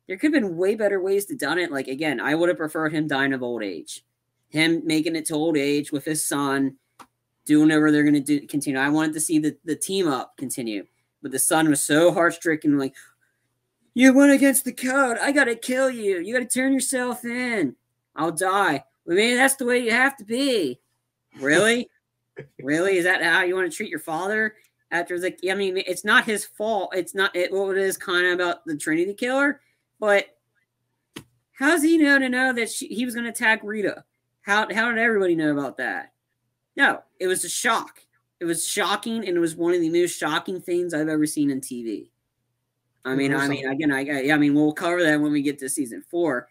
there could have been way better ways to done it. Like, again, I would have preferred him dying of old age, him making it to old age with his son, doing whatever they're going to continue. I wanted to see the team up continue, but the son was so heart-stricken, like, you went against the code. I got to kill you. You got to turn yourself in. I'll die. Well, maybe that's the way you have to be. Really? Really? Is that how you want to treat your father? After I mean, it's not his fault. It's not it. Well, it is kind of about the Trinity Killer, but how's he know that he was going to attack Rita? How did everybody know about that? No, it was a shock. It was shocking, and it was one of the most shocking things I've ever seen in TV. I mean, we'll cover that when we get to season 4,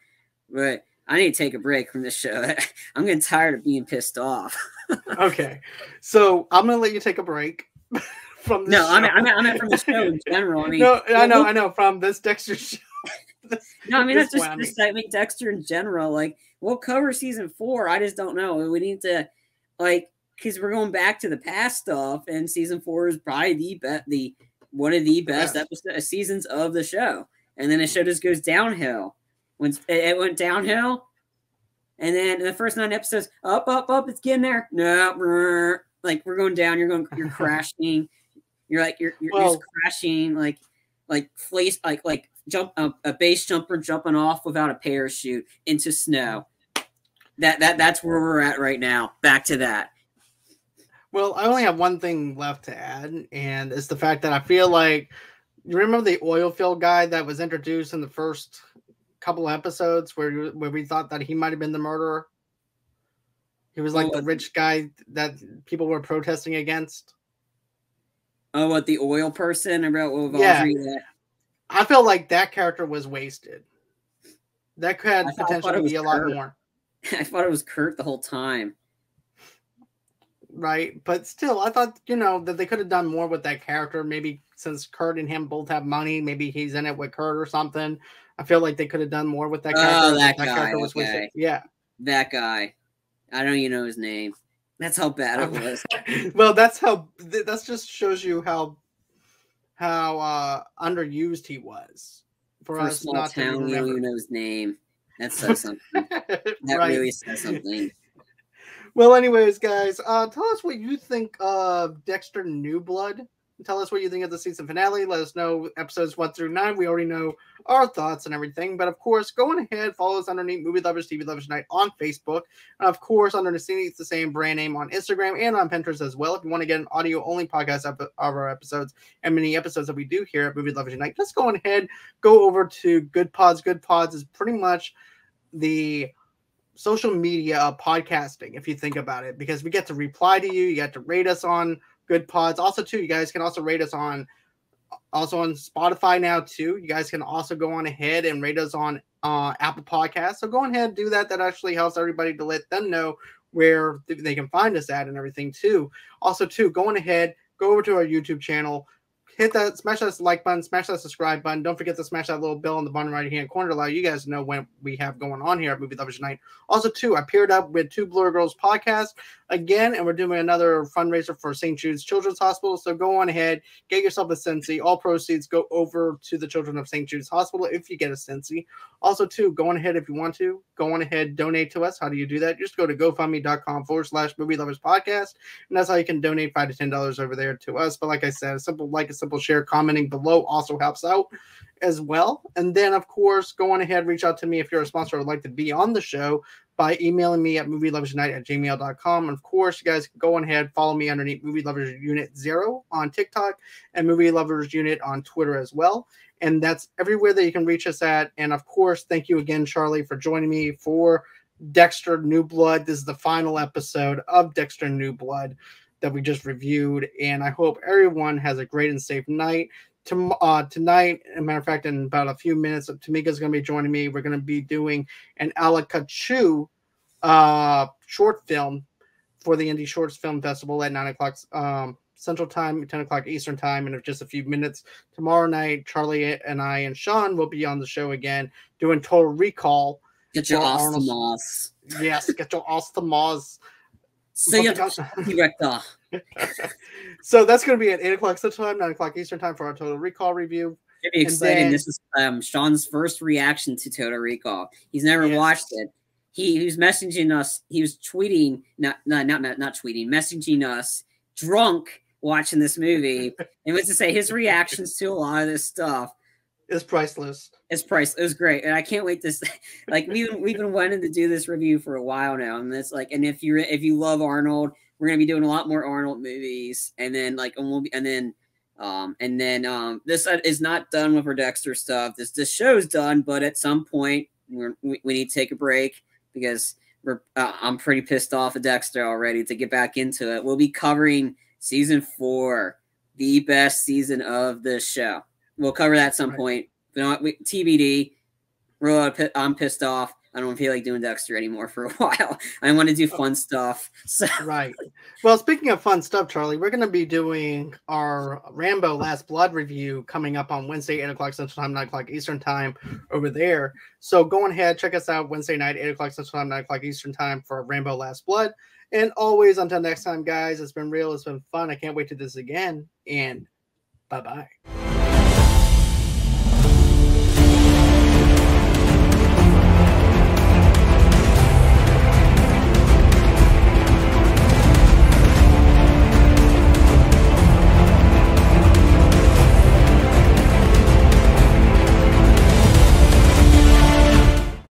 but I need to take a break from this show. I'm getting tired of being pissed off.
Okay, so I'm gonna let you take a break from this.
No, I meant from the show in general. I mean,
no, I know, from this Dexter show.
No, I mean that's just I mean Dexter in general. Like we'll cover season 4. I just don't know. We need to because we're going back to the past stuff, and season 4 is probably one of the best seasons of the show. And then the show just goes downhill. When it went downhill, and then in the first 9 episodes, up, it's getting there. No, like we're going down. You're crashing. You're just crashing like jump a base jumper jumping off without a parachute into snow. That's where we're at right now. Back to that.
Well, I only have one thing left to add, and it's the fact that I feel like you remember the oil field guy that was introduced in the first couple of episodes where we thought that he might have been the murderer. He was like the rich guy that people were protesting against.
Oh, what, the oil person about
I feel like that character was wasted. That could potentially be a lot more.
I thought it was Kurt the whole time.
Right, but still, I thought, that they could have done more with that character. Maybe since Kurt and him both have money, maybe he's in it with Kurt or something. I feel like they could have done more with that character.
Oh, that guy.
Character was wasted. Yeah.
That guy. I don't even know his name. That's how bad it was.
Well, that just shows you how underused he was. For us
small
not
town,
to
you don't even know his name. That says something. That really says something.
Well, anyways, guys, tell us what you think of Dexter New Blood. Tell us what you think of the season finale. Let us know episodes 1 through 9. We already know our thoughts and everything. But, of course, go on ahead. Follow us underneath Movie Lovers, TV Lovers Night on Facebook. And, of course, underneath the same brand name on Instagram and on Pinterest as well. If you want to get an audio-only podcast of our episodes and many episodes that we do here at Movie Lovers Night, just go on ahead. Go over to Good Pods. Good Pods is pretty much the social media of podcasting, if you think about it, because we get to reply to you. You get to rate us on Good Pods. Also, too, you guys can also rate us on Spotify now, too. You guys can also go on ahead and rate us on Apple Podcasts. So go on ahead and do that. That actually helps everybody to let them know where they can find us at and everything, too. Also, too, go on ahead, go over to our YouTube channel. Hit that, smash that like button, smash that subscribe button. Don't forget to smash that little bell in the bottom right-hand corner to allow you guys to know when we have going on here at Movie Lovers Night. Also, too, I paired up with Two Blur Girls podcast again, and we're doing another fundraiser for St Jude's Children's Hospital. So go on ahead, get yourself a Sensi. All proceeds go over to the children of St Jude's Hospital if you get a Sensi. Also, too, go on ahead if you want to. Go on ahead, donate to us. How do you do that? Just go to GoFundMe.com/Movie Lovers Podcast, and that's how you can donate $5 to $10 over there to us. But like I said, a simple like, a simple share, commenting below also helps out as well. And then, of course, go on ahead, reach out to me if you're a sponsor or would like to be on the show by emailing me at movieloversnight@gmail.com. And of course, you guys can go on ahead, follow me underneath Movie Lovers Unit 0 on TikTok and Movie Lovers Unit on Twitter as well. And that's everywhere that you can reach us at. And of course, thank you again, Charlie, for joining me for Dexter New Blood. This is the final episode of Dexter New Blood that we just reviewed. And I hope everyone has a great and safe night. Tonight, as a matter of fact, in about a few minutes, Tamika's going to be joining me. We're going to be doing an Alakachu short film for the Indie Shorts Film Festival at 9 o'clock Central Time, 10 o'clock Eastern Time, in just a few minutes. Tomorrow night, Charlie and I and Sean will be on the show again doing Total Recall.
Get your Ostomos.
Yes, get your Ostomos.
See you, director.
So that's going to be at 8 o'clock Central Time, 9 o'clock Eastern Time for our Total Recall review.
It'd be exciting. This is Sean's first reaction to Total Recall. He's never watched it. He was messaging us. He was tweeting, not tweeting, messaging us drunk watching this movie, and was to say his reactions to a lot of this stuff
is priceless.
It's priceless. It was great, and I can't wait to like we've been wanting to do this review for a while now, and it's like, and if you love Arnold, we're gonna be doing a lot more Arnold movies, and then this is not done with our Dexter stuff. This show's done, but at some point we need to take a break because I'm pretty pissed off at Dexter already to get back into it. We'll be covering season 4, the best season of the show. We'll cover that at some point. But TBD. I'm pissed off. I don't feel like doing Dexter anymore for a while. I want to do fun stuff. So.
Right. Well, speaking of fun stuff, Charlie, we're going to be doing our Rambo Last Blood review coming up on Wednesday, 8 o'clock Central Time, 9 o'clock Eastern Time over there. So go ahead, check us out Wednesday night, 8 o'clock Central Time, 9 o'clock Eastern Time for Rambo Last Blood. And always, until next time, guys, it's been real. It's been fun. I can't wait to do this again. And bye-bye.